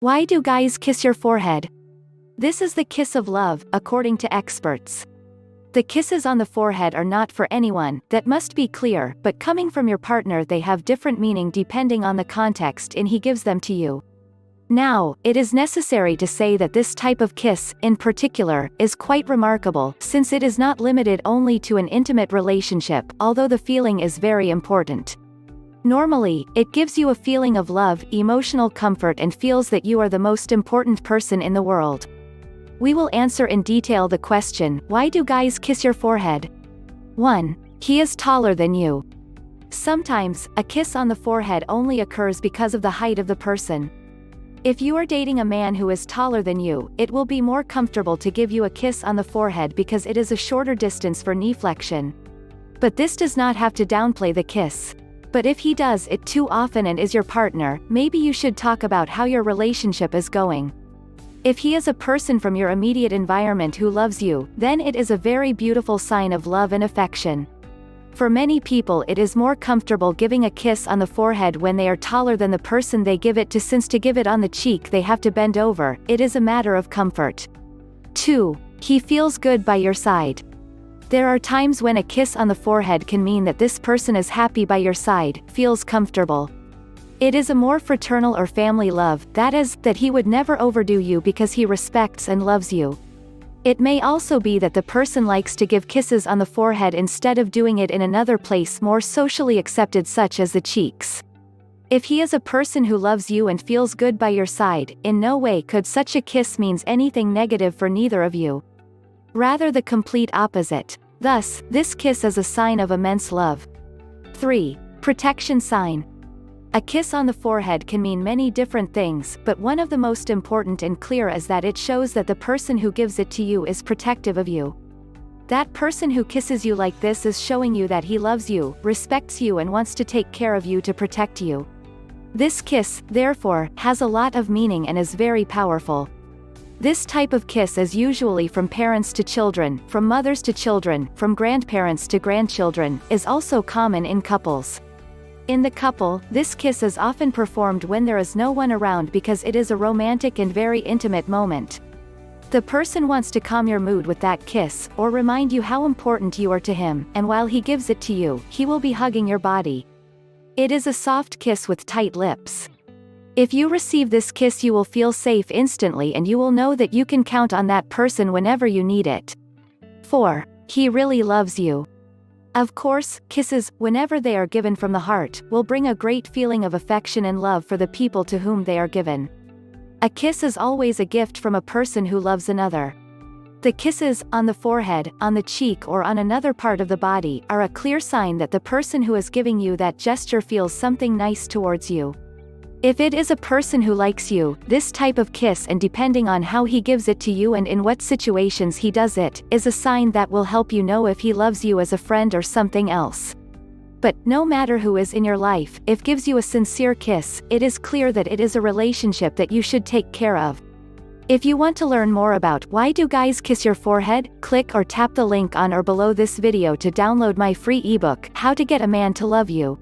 Why do guys kiss your forehead? This is the kiss of love, according to experts. The kisses on the forehead are not for anyone, that must be clear, but coming from your partner they have different meaning depending on the context in he gives them to you. Now, it is necessary to say that this type of kiss, in particular, is quite remarkable, since it is not limited only to an intimate relationship, although the feeling is very important. Normally, it gives you a feeling of love, emotional comfort and feels that you are the most important person in the world. We will answer in detail the question, why do guys kiss your forehead? 1. He is taller than you. Sometimes, a kiss on the forehead only occurs because of the height of the person. If you are dating a man who is taller than you, it will be more comfortable to give you a kiss on the forehead because it is a shorter distance for knee flexion. But this does not have to downplay the kiss. But if he does it too often and is your partner, maybe you should talk about how your relationship is going. If he is a person from your immediate environment who loves you, then it is a very beautiful sign of love and affection. For many people it is more comfortable giving a kiss on the forehead when they are taller than the person they give it to, since to give it on the cheek they have to bend over, it is a matter of comfort. 2. He feels good by your side. There are times when a kiss on the forehead can mean that this person is happy by your side, feels comfortable. It is a more fraternal or family love, that is, that he would never overdo you because he respects and loves you. It may also be that the person likes to give kisses on the forehead instead of doing it in another place more socially accepted, such as the cheeks. If he is a person who loves you and feels good by your side, in no way could such a kiss means anything negative for neither of you. Rather the complete opposite. Thus, this kiss is a sign of immense love. 3. Protection sign. A kiss on the forehead can mean many different things, but one of the most important and clear is that it shows that the person who gives it to you is protective of you. That person who kisses you like this is showing you that he loves you, respects you and wants to take care of you to protect you. This kiss, therefore, has a lot of meaning and is very powerful. This type of kiss is usually from parents to children, from mothers to children, from grandparents to grandchildren, is also common in couples. In the couple, this kiss is often performed when there is no one around because it is a romantic and very intimate moment. The person wants to calm your mood with that kiss, or remind you how important you are to him, and while he gives it to you, he will be hugging your body. It is a soft kiss with tight lips. If you receive this kiss you will feel safe instantly and you will know that you can count on that person whenever you need it. 4. He really loves you. Of course, kisses, whenever they are given from the heart, will bring a great feeling of affection and love for the people to whom they are given. A kiss is always a gift from a person who loves another. The kisses, on the forehead, on the cheek or on another part of the body, are a clear sign that the person who is giving you that gesture feels something nice towards you. If it is a person who likes you, this type of kiss, and depending on how he gives it to you and in what situations he does it, is a sign that will help you know if he loves you as a friend or something else. But, no matter who is in your life, if gives you a sincere kiss, it is clear that it is a relationship that you should take care of. If you want to learn more about why do guys kiss your forehead, click or tap the link on or below this video to download my free ebook, How to Get a Man to Love You.